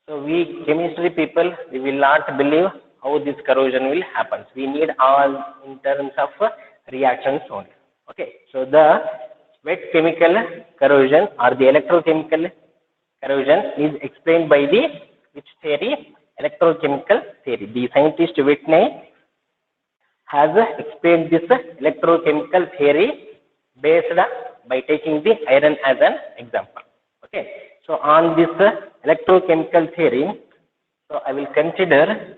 So we chemistry people, we will not believe how this corrosion will happen. We need all in terms of reactions only. Okay. So the wet chemical corrosion or the electrochemical corrosion is explained by the which theory? Electrochemical theory. The scientist Whitney has explained this electrochemical theory based by taking the iron as an example. Okay. So on this electrochemical theory, so I will consider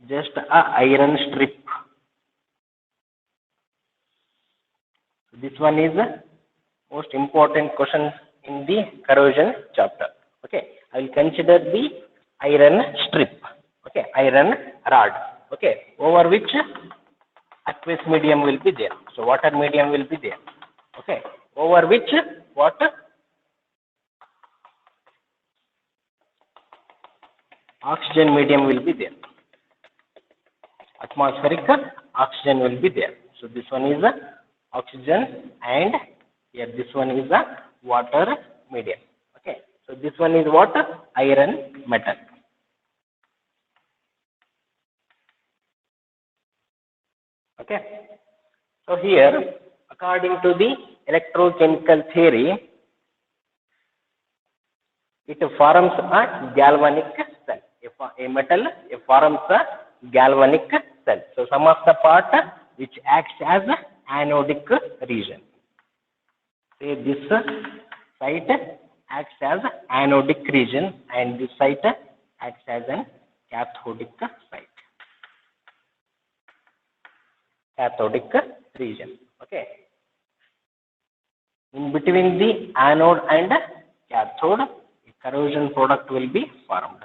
just a iron strip. This one is most important question in the corrosion chapter. Okay, I will consider the iron strip. Okay, iron rod. Okay, over which aqueous medium will be there. So water medium will be there. Okay, over which what? Oxygen medium will be there. Atmospheric oxygen will be there. So this one is oxygen, and here this one is a water medium. Okay. So this one is what? Iron metal. Okay. So here, according to the electrochemical theory, it forms a galvanic cell. A metal forms a galvanic cell. So some of the part which acts as anodic region. Say this site acts as anodic region and this site acts as an cathodic site. Cathodic region. Okay. In between the anode and cathode, a corrosion product will be formed.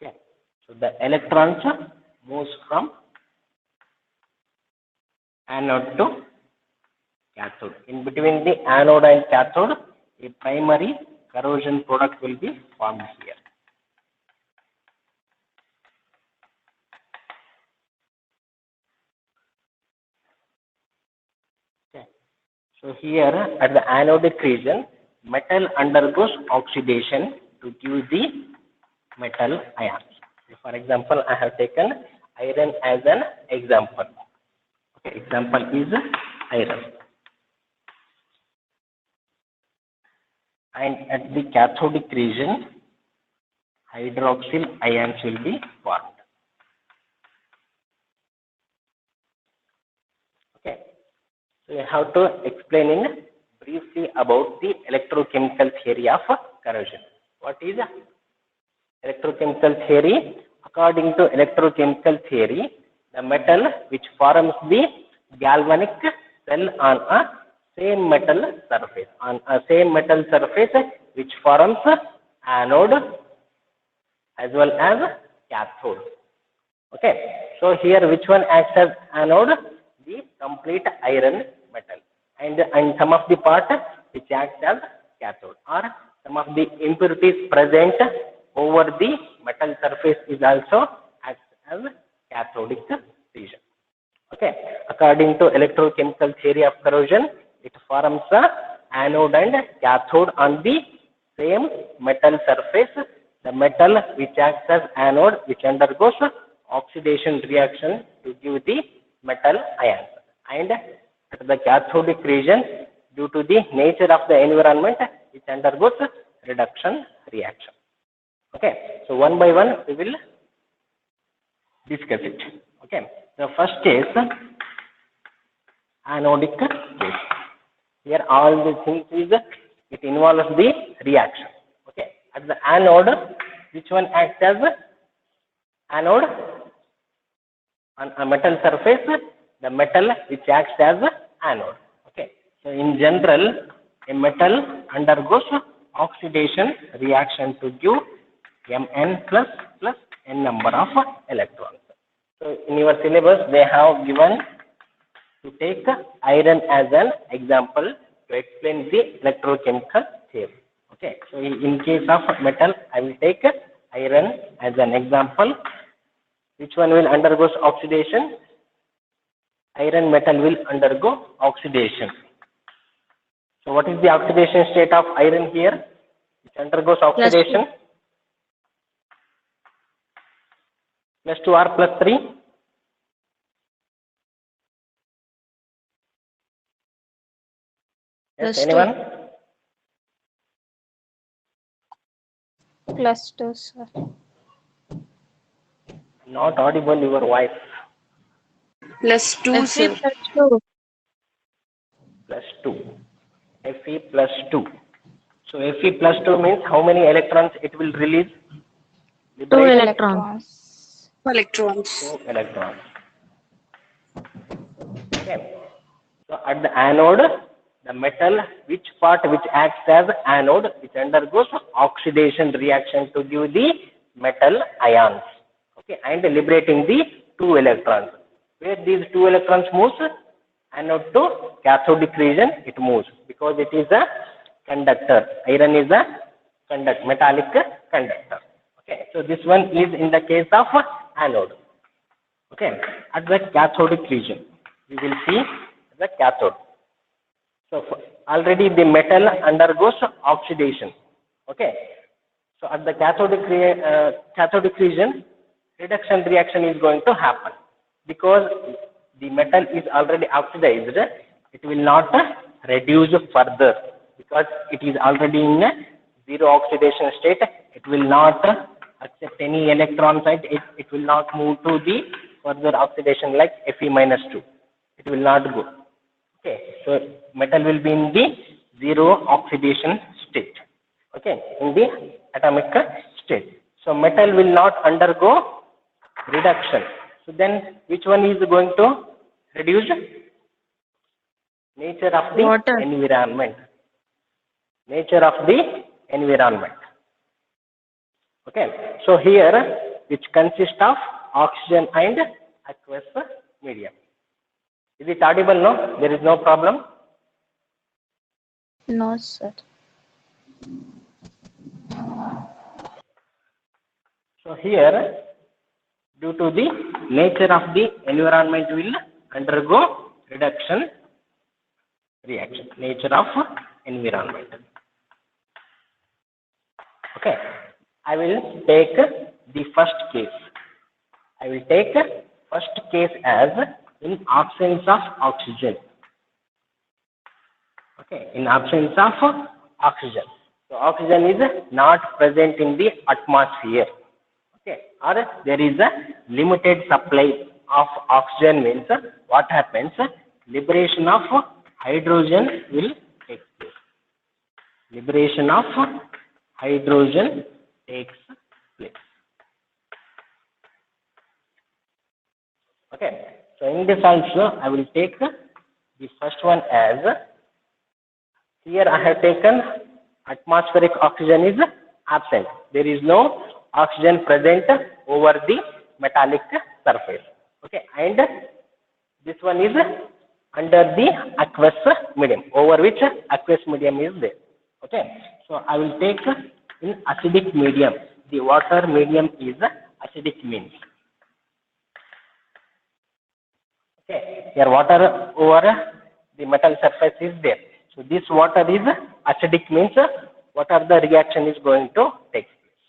Okay. So the electrons moves from anode to cathode. In between the anode and cathode, a primary corrosion product will be formed here. Okay. So here at the anodic region, metal undergoes oxidation to give the metal ions. For example, I have taken iron as an example. Okay, example is iron. And at the cathodic region, hydroxyl ions will be formed. Okay. So you have to explain in briefly about the electrochemical theory of corrosion. What is electrochemical theory? According to electrochemical theory, the metal which forms the galvanic cell on a same metal surface, which forms anode as well as cathode. Okay. So here which one acts as anode? The complete iron metal, and some of the part which acts as cathode, or some of the impurities present over the metal surface is also acts as cathodic region. Okay. According to electrochemical theory of corrosion, it forms a anode and cathode on the same metal surface. The metal which acts as anode, which undergoes oxidation reaction to give the metal ions, and at the cathodic region, due to the nature of the environment, it undergoes reduction reaction. Okay. So one by one we will discuss it. Okay. The first is anodic case. Here all the things is it involves the reaction. Okay. At the anode, which one acts as anode? On a metal surface, the metal which acts as anode. Okay. So in general, a metal undergoes oxidation reaction to give Mn plus n number of electrons. So in your syllabus, they have given to take iron as an example to explain the electrochemical theory. Okay. So in case of metal, I will take iron as an example. Which one will undergo oxidation? iron metal will undergo oxidation. So what is the oxidation state of iron here? It undergoes oxidation. Plus 2 or plus 3? Yes, anyone? Plus 2, sir. Not audible your voice. Plus 2, Fe sir. plus 2. Plus 2. Fe plus 2. So Fe plus 2 means how many electrons it will release? 2 electrons. Electrons. 2 electrons. Okay. So at the anode, the metal, which acts as anode, which undergoes oxidation reaction to give the metal ions. Okay, and liberating the 2 electrons. Where these 2 electrons moves? Anode to cathodic region it moves because it is a conductor. Iron is a metallic conductor. Okay, so this one is in the case of anode. Okay, at the cathodic region, we will see the cathode. So already the metal undergoes oxidation. Okay, so at the cathodic region, reduction reaction is going to happen because the metal is already oxidized. It will not reduce further because it is already in a zero oxidation state. It will not accept any electrons. It will not move to the further oxidation like Fe minus 2. It will not go. Okay, so metal will be in the zero oxidation state. Okay, in the atomic state. So metal will not undergo reduction. So then which one is going to reduce? Nature of the Water. environment. Nature of the environment. Okay, so here which consists of oxygen and aqueous medium. Is it audible? No? There is no problem? No, sir. So here, due to the nature of the environment will undergo reduction reaction. Nature of environment. Okay. I will take the first case. I will take first case as in absence of oxygen. Okay, in absence of oxygen. So oxygen is not present in the atmosphere. Okay, or there is a limited supply of oxygen means what happens? Liberation of hydrogen will take place. Liberation of hydrogen takes place. Okay, so in this also I will take the first one as here I have taken atmospheric oxygen is absent. There is no oxygen present over the metallic surface. Okay, and this one is under the aqueous medium, over which aqueous medium is there. Okay, so I will take in acidic medium. The water medium is acidic means. Okay, here water over the metal surface is there. So this water is acidic means what are the reaction is going to take place.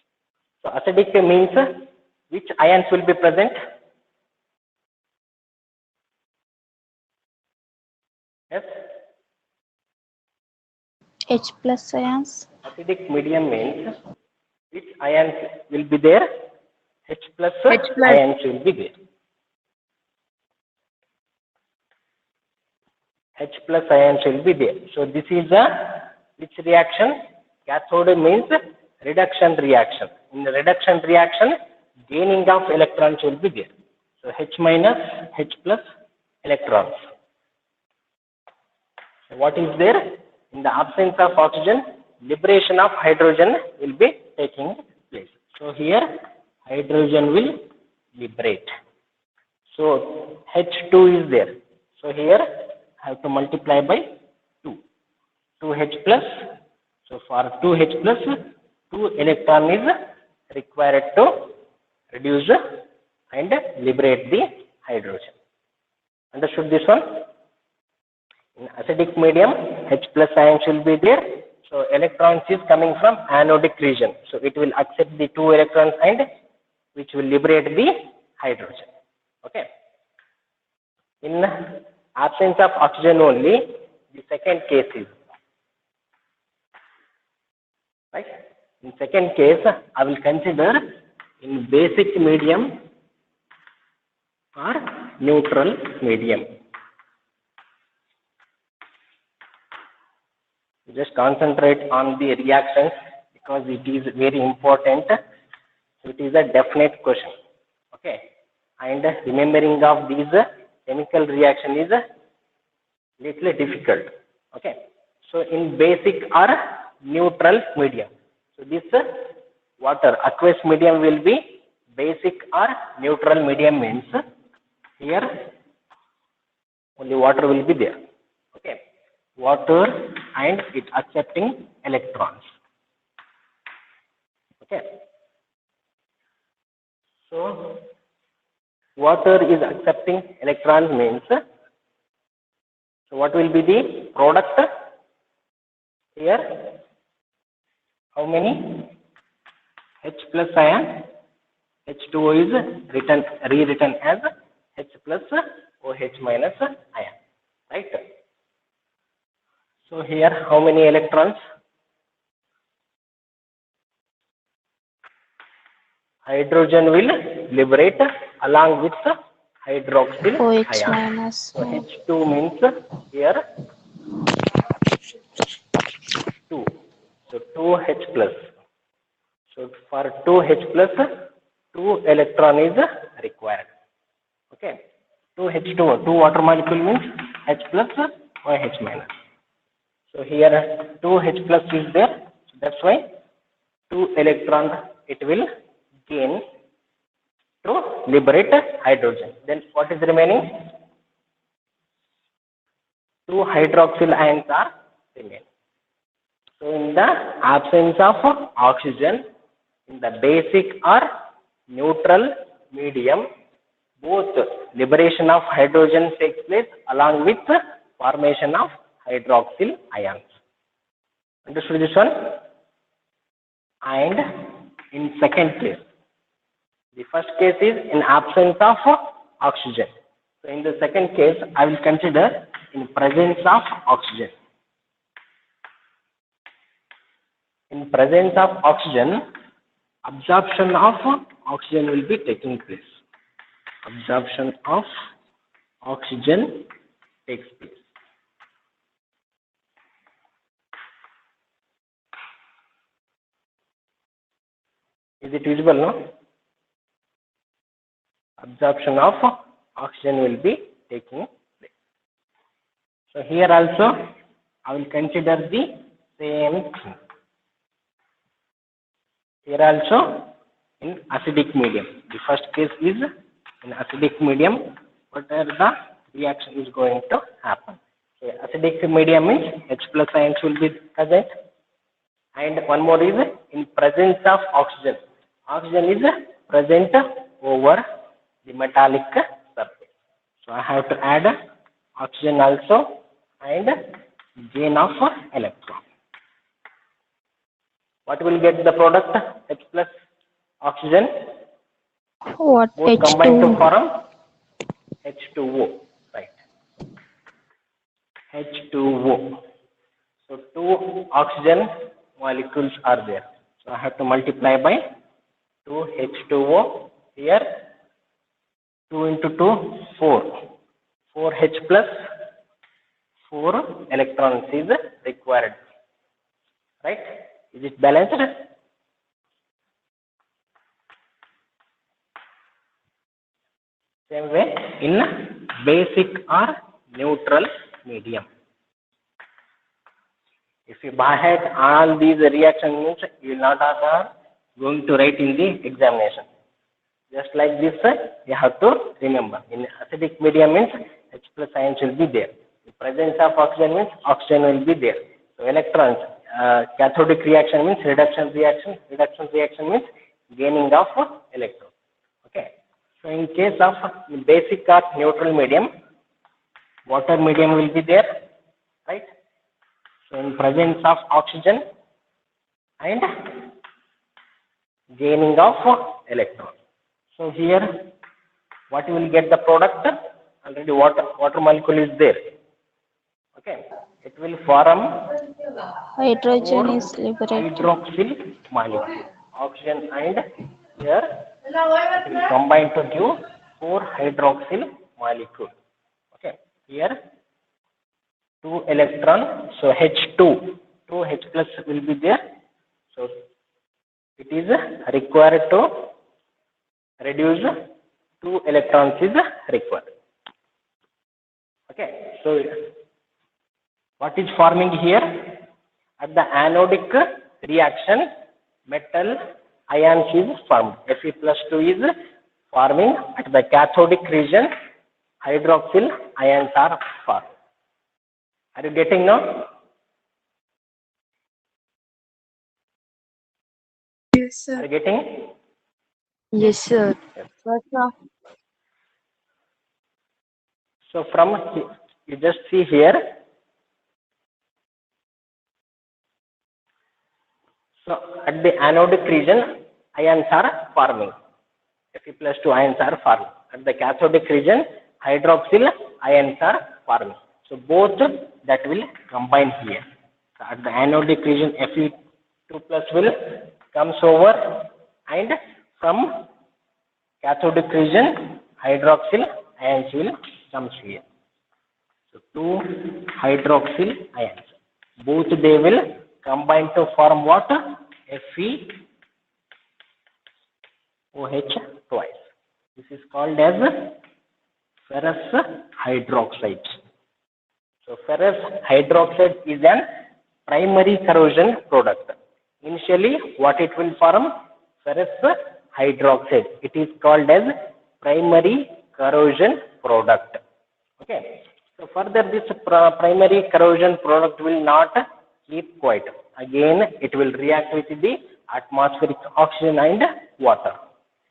So acidic means which ions will be present? Yes. H plus ions. Acidic medium means which ions will be there? H plus H plus. ions will be there. H plus ions will be there. So this is a which reaction? Cathode means reduction reaction. In the reduction reaction, gaining of electrons will be there. So H minus, H plus electrons. So what is there? In the absence of oxygen, liberation of hydrogen will be taking place. So here hydrogen will liberate. So H2 is there. So here I have to multiply by 2. 2H plus. So for 2H plus, 2 electron is required to reduce and liberate the hydrogen. Understood this one? In acidic medium, H plus ions will be there. So electrons is coming from anodic region. So it will accept the 2 electrons and which will liberate the hydrogen. Okay. In absence of oxygen only, the second case is, right? In second case, I will consider in basic medium or neutral medium. Just concentrate on the reactions because it is very important. It is a definite question. Okay. And remembering of these chemical reaction is little difficult. Okay. So in basic or neutral medium. So this water aqueous medium will be basic or neutral medium means here only water will be there. Okay. Water and it accepting electrons. Okay. So water is accepting electrons means, so what will be the product here? How many? H plus ion, H2O is rewritten as H plus OH minus ion, right? So here how many electrons? Hydrogen will liberate along with hydroxyl OH ion. minus. So H2 means here 2. So 2H plus. So for 2H plus, 2 electron is required. Okay. 2H2O, 2 water molecule means H plus or H minus. So here 2H plus is there. So that's why 2 electrons it will gain to liberate hydrogen. Then what is remaining? 2 hydroxyl ions are remaining. So in the absence of oxygen, in the basic or neutral medium, both liberation of hydrogen takes place along with formation of hydroxyl ions. Understood this one? And in second case, the first case is in absence of oxygen. So in the second case, I will consider in presence of oxygen. In presence of oxygen, absorption of oxygen will be taking place. Absorption of oxygen takes place. Is it visible, no? Absorption of oxygen will be taking place. So here also, I will consider the same thing. Here also in acidic medium. The first case is in acidic medium. What are the reaction is going to happen? So acidic medium means H plus ions will be present. And one more is in presence of oxygen. Oxygen is present over the metallic surface. So I have to add oxygen also and gain of electron. What will get the product? H plus oxygen. What? Both combined to H2. form H2O. Right. H2O. So 2 oxygen molecules are there. So I have to multiply by 2 H2O. Here 2 into 2, 4. 4 H plus 4 electrons is required. Right? Is it balanced? Same way in basic or neutral medium. If you by heart all these reactions, you will not are going to write in the examination. Just like this, you have to remember. In acidic medium means H plus ions will be there. The presence of oxygen means oxygen will be there. So electrons, cathodic reaction means reduction reaction. Reduction reaction means gaining of electrons. Okay. So in case of basic or neutral medium, water medium will be there, right? So in presence of oxygen and gaining of electron. So here what you will get the product? Already water molecule is there. Okay, it will form Hydrogen 4 is liberated. hydroxyl molecule. Oxygen and here it will combine to give 4 hydroxyl molecule. Okay, here 2 electron, so H2, 2 H plus will be there. So it is required to reduce 2 electrons is required. Okay, so what is forming here? At the anodic reaction, metal ions is formed. Fe plus 2 is forming. At the cathodic region, hydroxyl ions are formed. Are you getting now? Yes, Are sir. you getting? Yes, sir. Yes. Yes, sir. So from you just see here. So at the anodic region, ions are forming. Fe plus 2 ions are forming. At the cathodic region, hydroxyl ions are forming. So both that will combine here. So at the anodic region, Fe2 plus will comes over, and from cathodic region, hydroxyl ions will comes here. So 2 hydroxyl ions. Both they will combine to form what? FeOH twice. This is called as ferrous hydroxide. So ferrous hydroxide is an primary corrosion product. Initially, what it will form? Ferrous hydroxide. It is called as primary corrosion product. Okay. So further, this primary corrosion product will not keep quiet. Again, it will react with the atmospheric oxygen and water.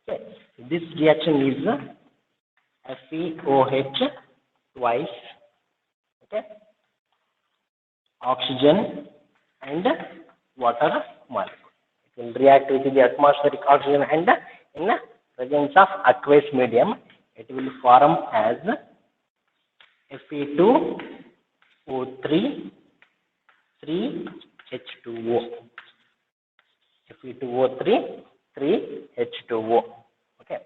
Okay. This reaction is FeOH twice. Okay. Oxygen and water molecule. It will react with the atmospheric oxygen and in presence of aqueous medium, it will form as Fe2O3 3H2O. Fe2O3 3H2O. Okay.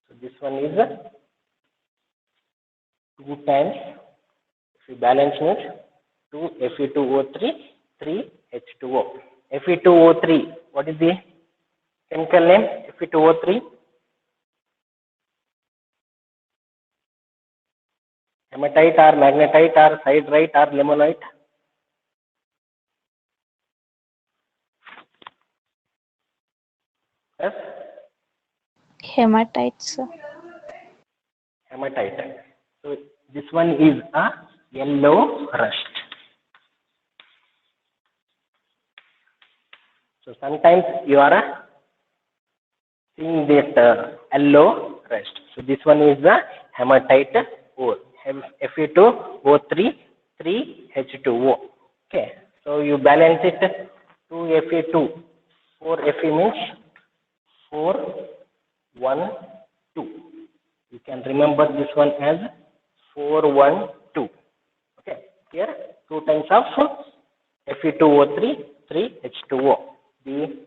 So this one is 2 times, if we balance it, 2 Fe2O3 3H2O. Fe2O3, what is the chemical name? Fe2O3. Hematite or magnetite or siderite or limonite? Yes? Hematite, sir. Hematite. So this one is a yellow rust. So sometimes you are seeing that yellow rust. So this one is the hematite ore. Fe2O3 3H2O. Okay. So you balance it 2 Fe2. 4 Fe means 4 1 2. You can remember this one as 4 1 2. Okay. Here 2 times of Fe2O3 3H2O. The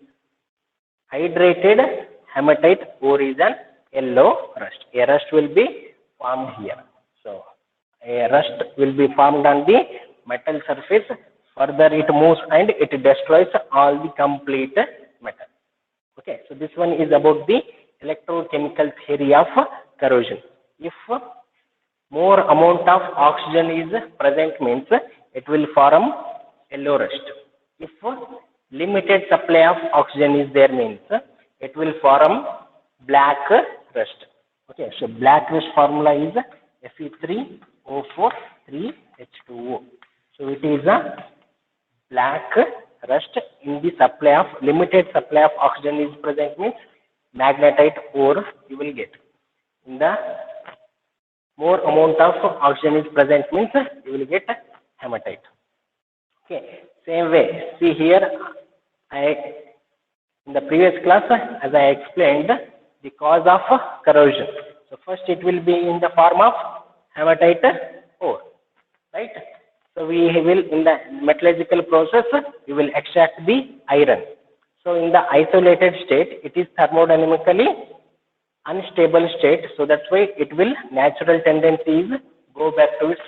hydrated hematite ore is an yellow rust. A rust will be formed here. So a rust will be formed on the metal surface. Further it moves and it destroys all the complete metal. Okay, so this one is about the electrochemical theory of corrosion. If more amount of oxygen is present means it will form yellow rust. If limited supply of oxygen is there means it will form black rust. Okay, so black rust formula is Fe3O4 3H2O. So it is a black rust in the supply of limited supply of oxygen is present means magnetite ore you will get. In the more amount of oxygen is present means you will get hematite. Okay, same way. See here, in the previous class, as I explained, the cause of corrosion. So first it will be in the form of hematite ore, right? So we will, in the metallurgical process, we will extract the iron. So in the isolated state, it is thermodynamically unstable state. So that's why it will natural tendency is go back to its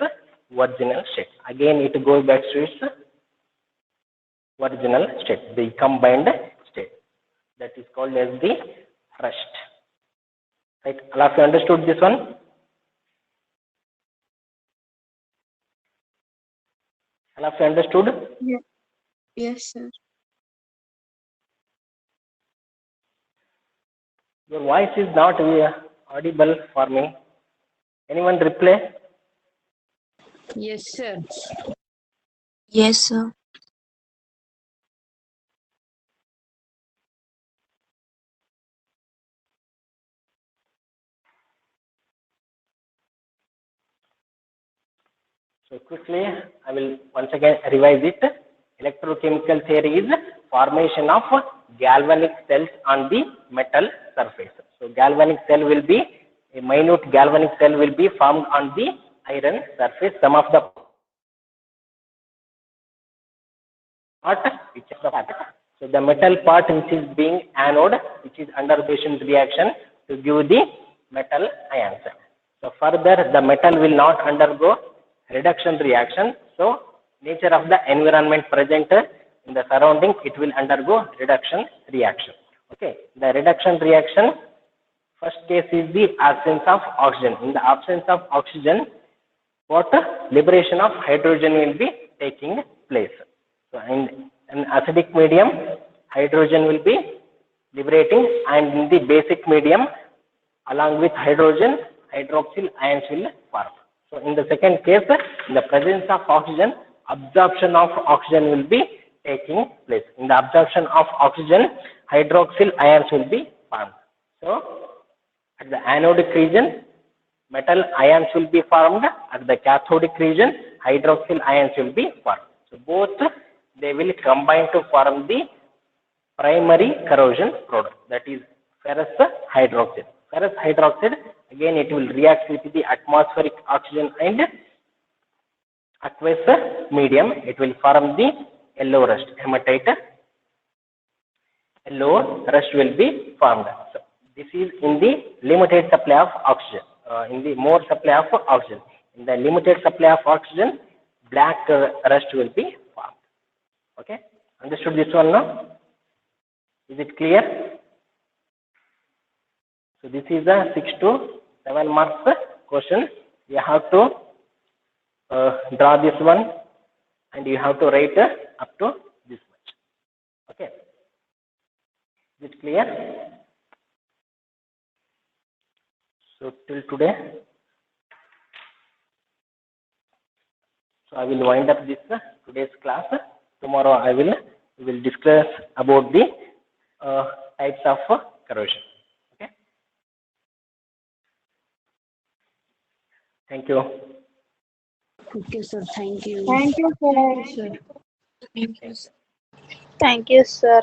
original state. Again, it goes back to its original state, the combined state. That is called as the rust. Right? All of you understood this one? All of you understood? Yes, sir. Your voice is not audible for me. Anyone reply? Yes, sir. Yes, sir. So quickly, I will once again revise it. Electrochemical theory is formation of galvanic cells on the metal surface. So galvanic cell will be, a minute galvanic cell will be formed on the iron surface. Some of the part which is the so the metal part which is being anode, which is under Fission reaction to give the metal ions. So further the metal will not undergo reduction reaction. So nature of the environment present in the surrounding, it will undergo reduction reaction. Okay, the reduction reaction, first case is the absence of oxygen. In the absence of oxygen, what liberation of hydrogen will be taking place. So in an acidic medium, hydrogen will be liberating, and in the basic medium, along with hydrogen, hydroxyl ions will form. So in the second case, in the presence of oxygen, absorption of oxygen will be taking place. In the absorption of oxygen, hydroxyl ions will be formed. So at the anodic region, metal ions will be formed. At the cathodic region, hydroxyl ions will be formed. So both they will combine to form the primary corrosion product, that is ferrous hydroxide. Ferrous hydroxide, again it will react with the atmospheric oxygen and aqueous medium. It will form the yellow rust, hematite. Yellow rust will be formed. So this is in the limited supply of oxygen. In the more supply of oxygen, in the limited supply of oxygen, black rust will be formed. Okay, understood this one now? Is it clear? So this is a 6 to 7 marks question. You have to draw this one, and you have to write up to this much. Okay, is it clear? So till today, so I will wind up this today's class. Tomorrow we will discuss about the types of corrosion. Okay. Thank you. Okay, sir. Thank you. Thank you, sir. Sir. Thank you. Thank you, sir.